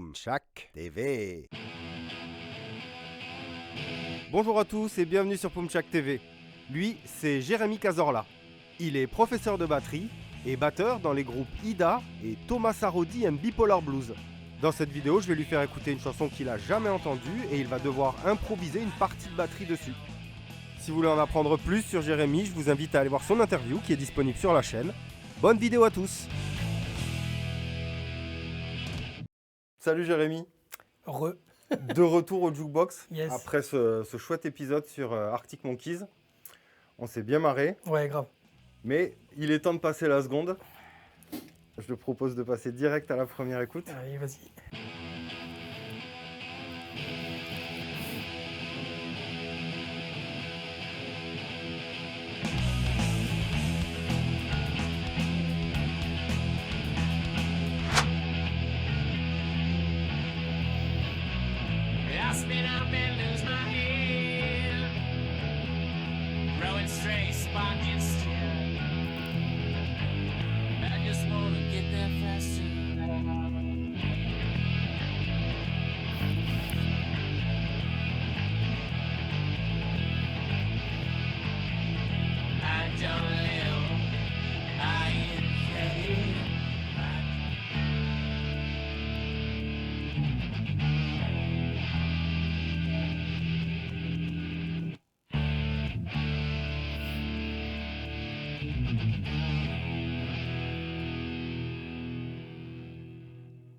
Pumchak TV. Bonjour à tous et bienvenue sur Pumchak TV. Lui, c'est Jérémy Cazorla. Il est professeur de batterie et batteur dans les groupes Ida et Thomas Sarodi and Bipolar Blues. Dans cette vidéo, je vais lui faire écouter une chanson qu'il a jamais entendue et il va devoir improviser une partie de batterie dessus. Si vous voulez en apprendre plus sur Jérémy, je vous invite à aller voir son interview qui est disponible sur la chaîne. Bonne vidéo à tous. Salut Jérémy. De retour au Jukebox, Yes. Après ce chouette épisode sur Arctic Monkeys. On s'est bien marré, Ouais, grave. mais il est temps de passer la seconde. Je te propose de passer direct à la première écoute. Allez, vas-y. I spin up and lose my head, growing straight, sparking still. I just wanna get there faster. I don't live, I inhale.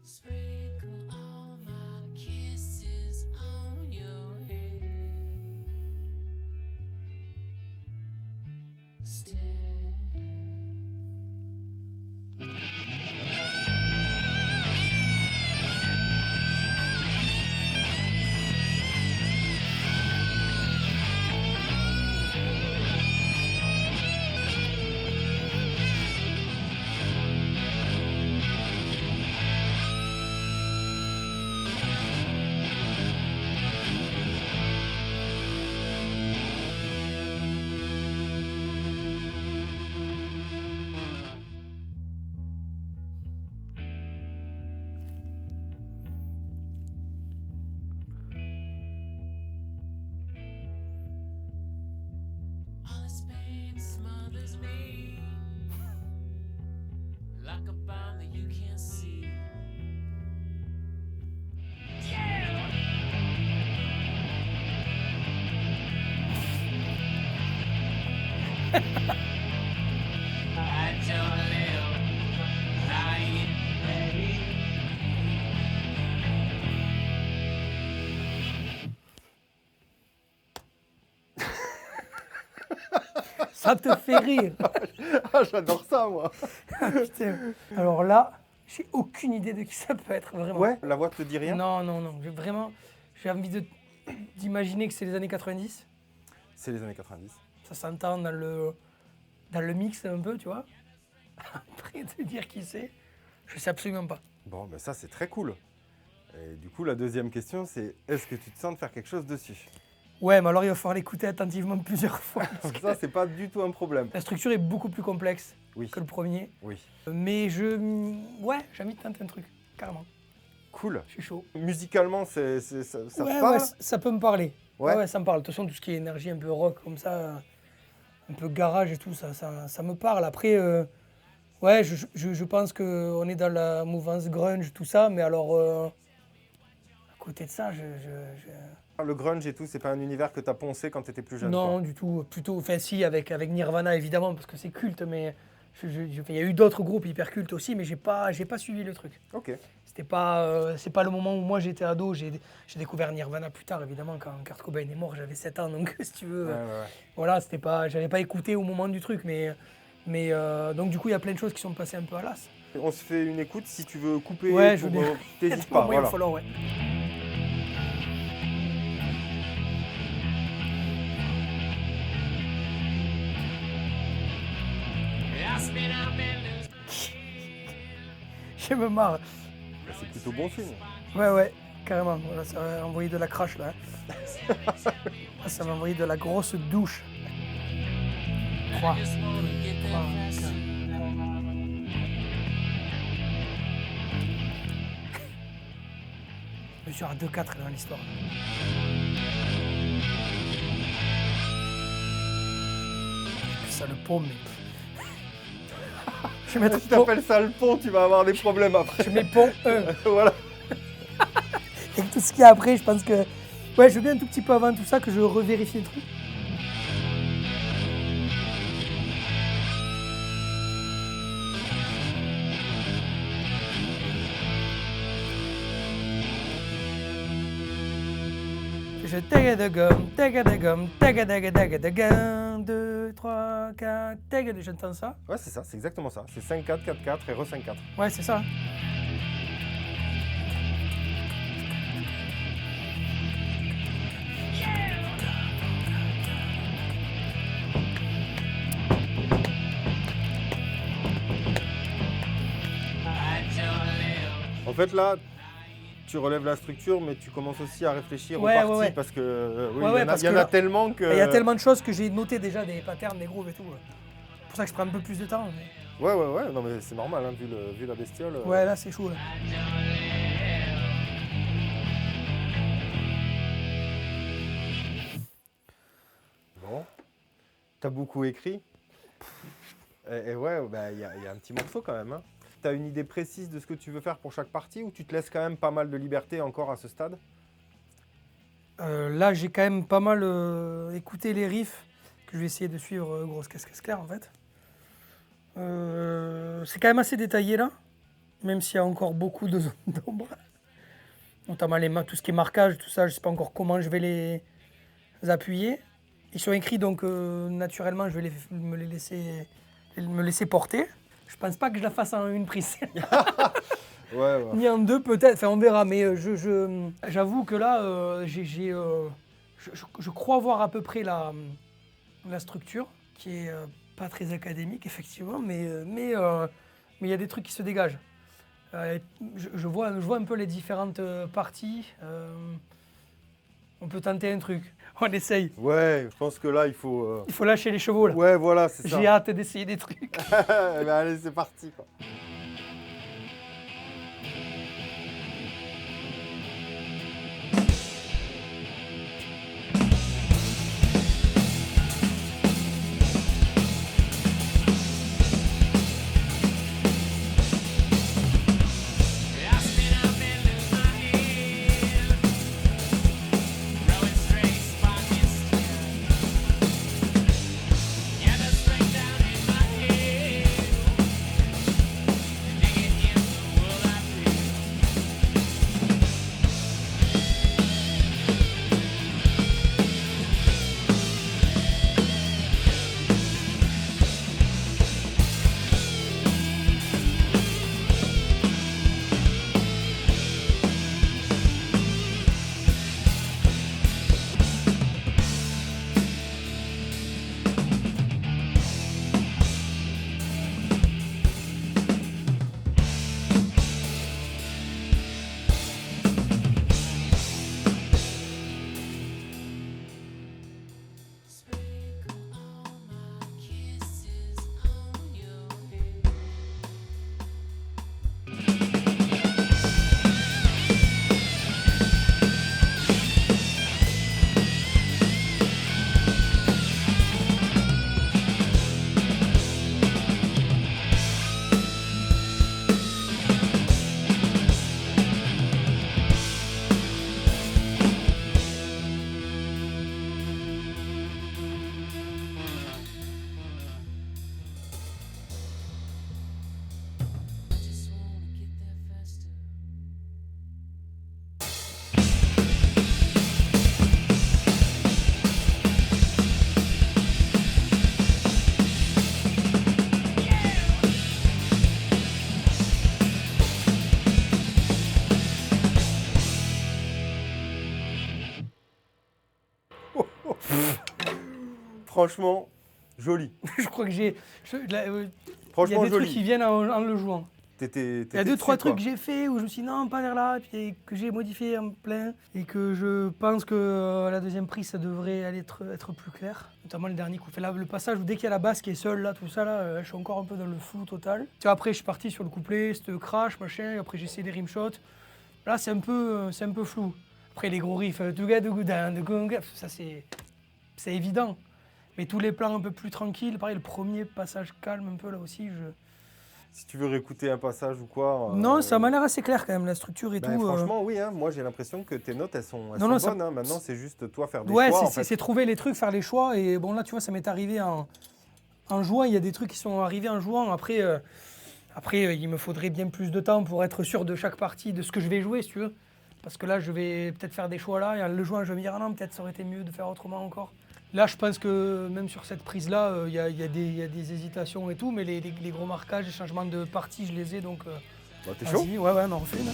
Sprinkle all my kisses on your head. Stay. All this pain smothers me like a bomb that you can't see. Yeah! I don't live, I invade. Ça te fait rire. Ah, j'adore ça, moi. Putain. Alors là, j'ai aucune idée de qui ça peut être, vraiment. Ouais, la voix te dit rien? Non. J'ai envie d'imaginer que c'est les années 90. C'est les années 90. Ça s'entend dans le mix un peu, tu vois. Après, de dire qui c'est, je sais absolument pas. Bon, ben ça, c'est très cool. Et du coup, la deuxième question, c'est est-ce que tu te sens de faire quelque chose dessus? Ouais, mais alors il va falloir l'écouter attentivement plusieurs fois. Parce que Ça, c'est pas du tout un problème. la structure est beaucoup plus complexe Oui, que le premier. oui. Mais ouais, j'ai envie de tenter un truc, carrément. Cool. Je suis chaud. Musicalement, ça ouais, te parle? ça peut me parler. Ouais. Ouais, ça me parle. De toute façon, tout ce qui est énergie un peu rock comme ça, un peu garage et tout, ça me parle. Après, ouais, je pense qu'on est dans la mouvance grunge, tout ça, mais alors, à côté de ça, Le grunge et tout, c'est pas un univers que t'as poncé quand t'étais plus jeune? non, quoi. du tout. Plutôt, enfin, si, avec Nirvana, évidemment, parce que c'est culte, mais il y a eu d'autres groupes hyper cultes aussi, mais j'ai pas suivi le truc. Ok. C'est pas le moment où moi j'étais ado, j'ai découvert Nirvana plus tard évidemment quand Kurt Cobain est mort, j'avais 7 ans donc si tu veux, Ouais. voilà, j'avais pas écouté au moment du truc mais donc du coup il y a plein de choses qui sont passées un peu à l'as. On se fait une écoute si tu veux couper. Ouais, je veux bien. T'hésites pas, Moi, il va voilà. falloir, ouais. I spin up and lose. Je me marre. Bah, c'est plutôt bon signe. Ouais, carrément. Voilà, ça va envoyer de la crache là. Ah, ça va envoyer de la grosse douche. 3, 2, 3, 4. Je suis à 2-4 dans l'histoire. Ça le pont, mais. Je vais mettre Si pont. t'appelles ça le pont, tu vas avoir des problèmes après. Je mets pont 1. Voilà. Et tout ce qu'il y a après, je pense que. Ouais, je veux bien un tout petit peu avant tout ça que je revérifie le truc. Je tague de gomme, tague de gomme, tague de gomme, 2, 3, 4, tague de. J'entends ça? Ouais, c'est ça, c'est exactement ça. C'est 5-4, 4-4 et re-5-4. Ouais, c'est ça. En fait, là, tu relèves la structure, mais tu commences aussi à réfléchir Ouais, aux parties ouais. parce que oui, Ouais, ouais, parce il y en que a là- tellement que. Il y a tellement de choses que j'ai noté déjà, des patterns, des grooves et tout. C'est pour ça que je prends un peu plus de temps. mais- Ouais, non, mais c'est normal, hein, vu la bestiole. Ouais, là, c'est chaud. Là. Bon. T'as beaucoup écrit. Et ouais, bah, il y a un petit morceau quand même. Hein. T'as une idée précise de ce que tu veux faire pour chaque partie ou tu te laisses quand même pas mal de liberté encore à ce stade? Là, j'ai quand même pas mal écouté les riffs que je vais essayer de suivre grosse caisse claire en fait. C'est quand même assez détaillé là, même s'il y a encore beaucoup de zones d'ombre. Notamment tout ce qui est marquage, tout ça, je sais pas encore comment je vais les appuyer. Ils sont écrits donc naturellement, je vais me laisser porter. Je pense pas que je la fasse en une prise. Ouais. Ni en deux peut-être, enfin on verra, mais j'avoue que là, je crois voir à peu près la structure, qui est pas très académique effectivement, mais il y a des trucs qui se dégagent. Je vois un peu les différentes parties. On peut tenter un truc, on essaye. Ouais, je pense que là, il faut. Il faut lâcher les chevaux là. Ouais, voilà, c'est ça. J'ai hâte d'essayer des trucs. Ben, allez, c'est parti. Quoi. Franchement, joli. Je crois que il y a Franchement, des trucs joli. qui viennent en le jouant. Il Il y a 2-3 trucs que j'ai fait où je me suis dit non, pas vers là, et puis que j'ai modifié en plein, et que je pense que à la deuxième prise, ça devrait aller être plus clair. Notamment le dernier coup. Fait là, le passage où dès qu'il y a la basse qui est seule, là, tout ça, là, je suis encore un peu dans le flou total. Tu vois, après, je suis parti sur le couplet, c'était crash, machin, et après j'ai essayé les rimshots. Là, c'est un peu flou. Après, les gros riffs, ça c'est évident. Mais tous les plans un peu plus tranquilles, pareil, le premier passage calme un peu là aussi. Si tu veux réécouter un passage ou quoi. Non, ça m'a l'air assez clair quand même, la structure et ben, tout. franchement, oui, hein, moi j'ai l'impression que tes notes elles sont Non, non, ça- bonnes. Hein. Maintenant, c'est juste toi faire des Ouais, choix. En c'est fait. trouver les trucs, faire les choix. Et bon, là, tu vois, ça m'est arrivé en jouant. Il y a des trucs qui sont arrivés en jouant. Après, il me faudrait bien plus de temps pour être sûr de chaque partie, de ce que je vais jouer, si tu veux. Parce que là, je vais peut-être faire des choix là. Et en le jouant, je vais me dire, ah non, peut-être ça aurait été mieux de faire autrement encore. Là, je pense que même sur cette prise-là, il y a des hésitations et tout. Mais les gros marquages, les changements de partie, je les ai. Donc, Bah, t'es chaud? vas-y, ouais, on en refait. Là.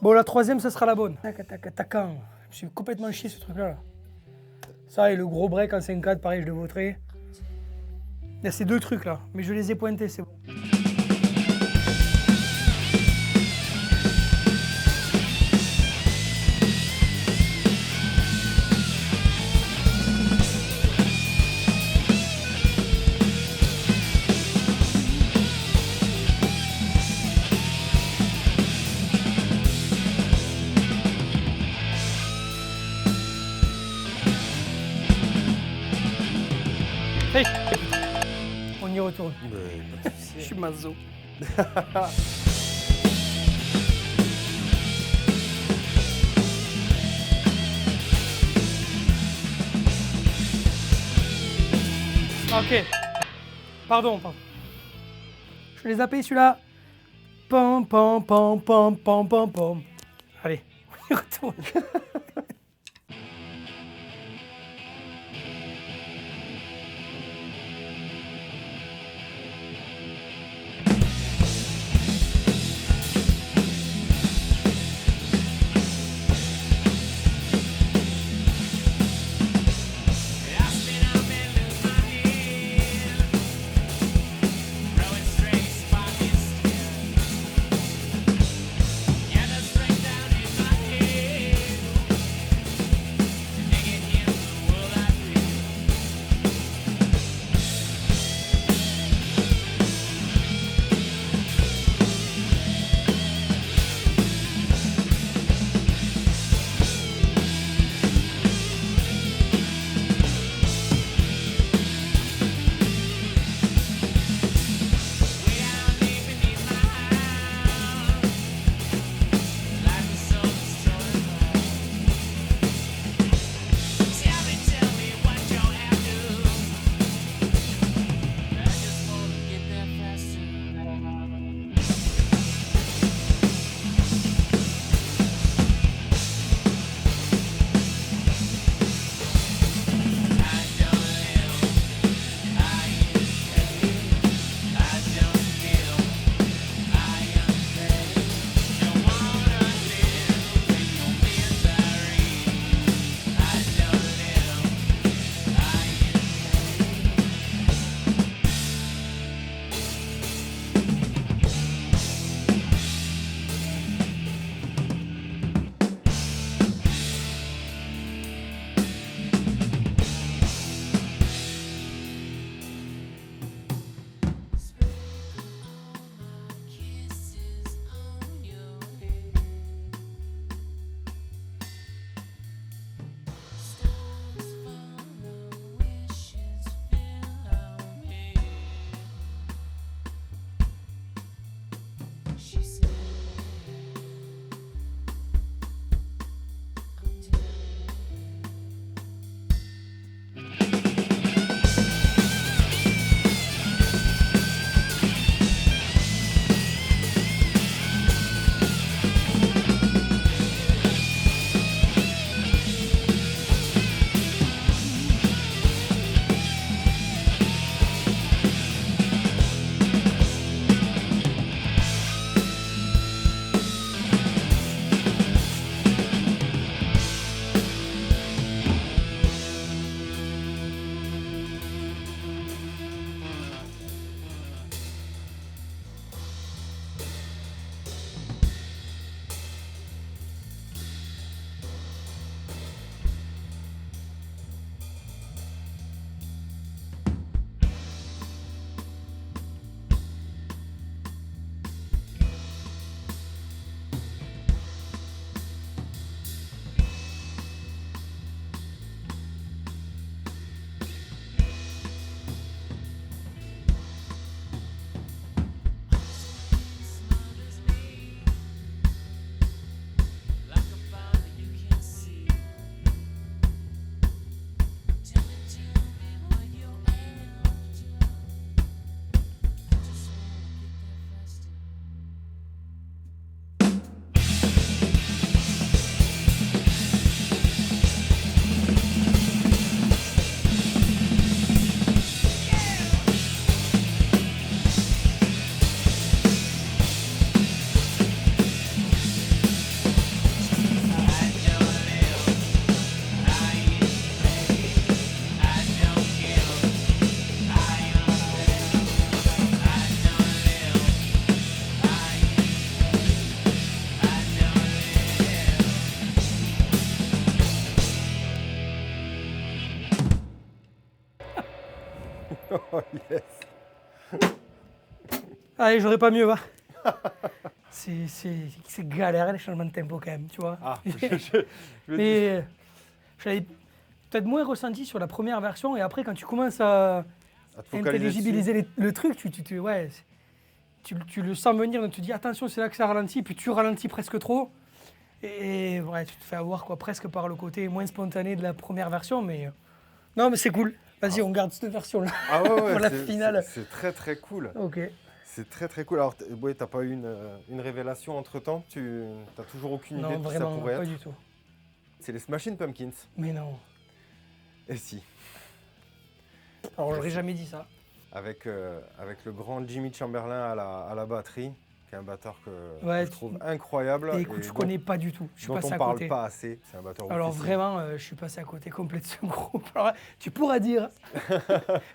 Bon, la troisième, ça sera la bonne. Je me suis complètement chié ce truc-là. Là. Ça et le gros break en 5-4, pareil, je le voterai. Il y a ces deux trucs là, mais je les ai pointés, c'est bon. Hey, on y retourne. Je suis mazo. Ok. Pardon. Je l'ai zappé celui-là. Pam pam pam pam pam pam pam. Allez, on y retourne. Yes. Allez, j'aurais pas mieux, va. C'est galère les changements de tempo quand même, tu vois. Ah, Mais j'avais peut-être moins ressenti sur la première version et après quand tu commences à à te focaliser dessus. intelligibiliser le truc, tu le sens venir, donc tu te dis attention, c'est là que ça ralentit, puis tu ralentis presque trop. Et ouais, tu te fais avoir quoi, presque par le côté moins spontané de la première version, mais non, mais c'est cool. Vas-y, on garde cette version-là Ah ouais, pour la c'est- finale. C'est très très cool. Ok. C'est très très cool. Alors, ouais, t'as pas eu une révélation entre temps? Tu t'as toujours aucune idée Non, de qui ça vraiment, pourrait pas être? du tout. C'est les Smashing Pumpkins. Mais non. Et si, Alors, j'aurais jamais dit ça. avec le grand Jimmy Chamberlain à la batterie, qui est un batteur que Ouais, je trouve incroyable. Et écoute, je dont- connais pas du tout. Je suis dont passé on à parle côté. pas assez. C'est un batteur Alors oufissime. vraiment, je suis passé à côté complet de ce groupe. Alors, tu pourras dire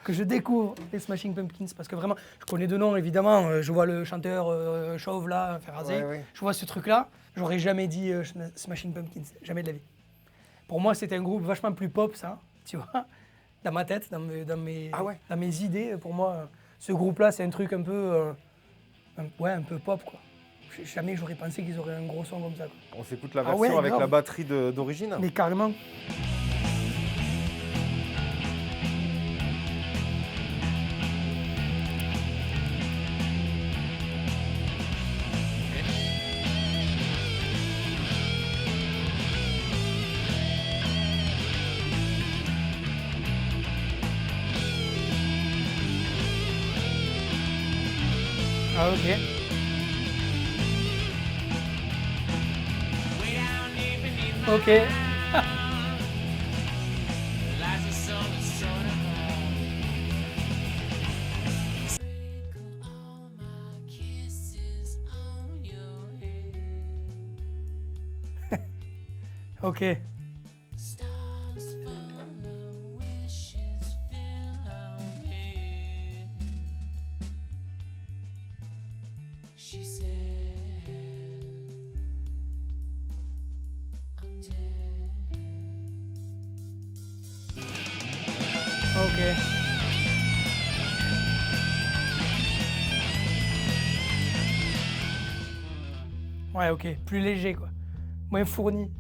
que je découvre les Smashing Pumpkins parce que vraiment, je connais de nom évidemment. Je vois le chanteur chauve là, faire raser. Ouais, ouais. Je vois ce truc-là. J'aurais jamais dit Smashing Pumpkins, jamais de la vie. Pour moi, c'était un groupe vachement plus pop, ça, tu vois, dans ma tête, Ah ouais. dans mes idées. Pour moi, ce groupe-là, c'est un truc un peu, un peu pop, quoi. Jamais j'aurais pensé qu'ils auraient un gros son comme ça, quoi. On s'écoute la Ah version ouais, avec grave. la batterie d'origine. Mais carrément. Ah ok. Ok. Lies are so sort of Sprinkle all my kisses on your head. Ok. Stars full of wishes fill our head. She said, I'm dead. Ok. Ouais, ok. Plus léger, quoi. Moins fourni.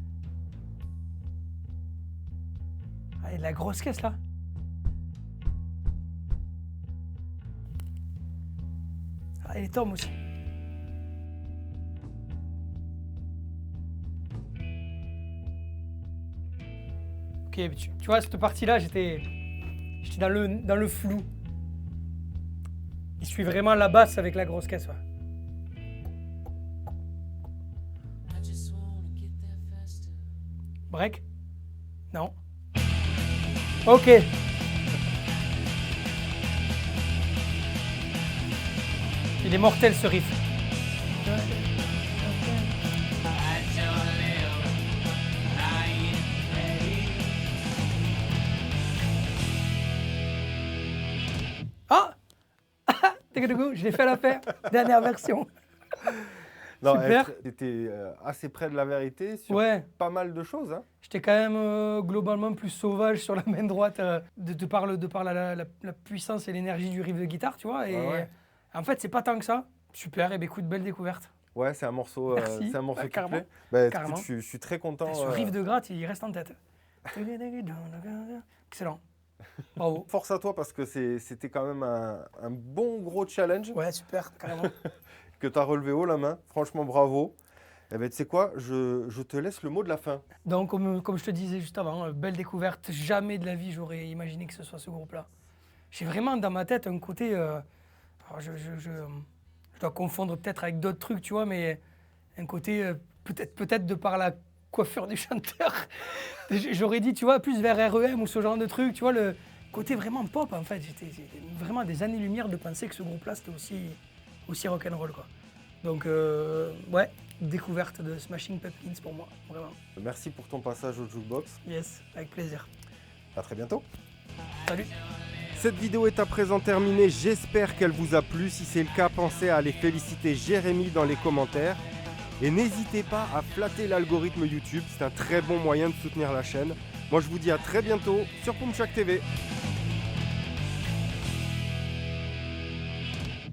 Ah, et de la grosse caisse, là. Ah, et les tomes aussi. Ok, mais tu vois, cette partie-là, j'étais dans le flou. Il suit vraiment la basse avec la grosse caisse. Ouais. I just wanna get there faster. Break? Non. Ok. Il est mortel ce riff. I don't live, I ain't ready. Ah je l'ai fait à l'affaire. Dernière version. Non, Super. t'étais assez près de la vérité sur Ouais. pas mal de choses. Hein. J'étais quand même globalement plus sauvage sur la main droite de par la puissance et l'énergie du riff de guitare, tu vois. Et Ouais. en fait, c'est pas tant que ça. Super, et ben écoute, belle découverte. Ouais, c'est un morceau, Merci. c'est un morceau Ouais, qui carrément. plaît. Bah, écoute, Carrément. je suis très content. Ce riff de gratte, il reste en tête. Excellent. Bravo. Force à toi parce que c'était quand même un bon gros challenge Ouais, super, carrément. que tu as relevé haut la main. Franchement, bravo. Eh ben, tu sais quoi, je te laisse le mot de la fin. Donc, comme je te disais juste avant, belle découverte. Jamais de la vie, j'aurais imaginé que ce soit ce groupe-là. J'ai vraiment dans ma tête un côté. Alors je dois confondre peut-être avec d'autres trucs, tu vois, mais un côté, peut-être de par la coiffure du chanteur. J'aurais dit, tu vois, plus vers REM ou ce genre de truc, tu vois, le côté vraiment pop, en fait. J'étais vraiment des années-lumière de penser que ce groupe-là, c'était aussi rock'n'roll, quoi. Donc, ouais, découverte de Smashing Pumpkins pour moi, vraiment. Merci pour ton passage au Jukebox. Yes, avec plaisir. À très bientôt. Salut. Cette vidéo est à présent terminée, j'espère qu'elle vous a plu. Si c'est le cas, pensez à aller féliciter Jérémy dans les commentaires. Et n'hésitez pas à flatter l'algorithme YouTube, c'est un très bon moyen de soutenir la chaîne. Moi je vous dis à très bientôt sur Pumpchac TV.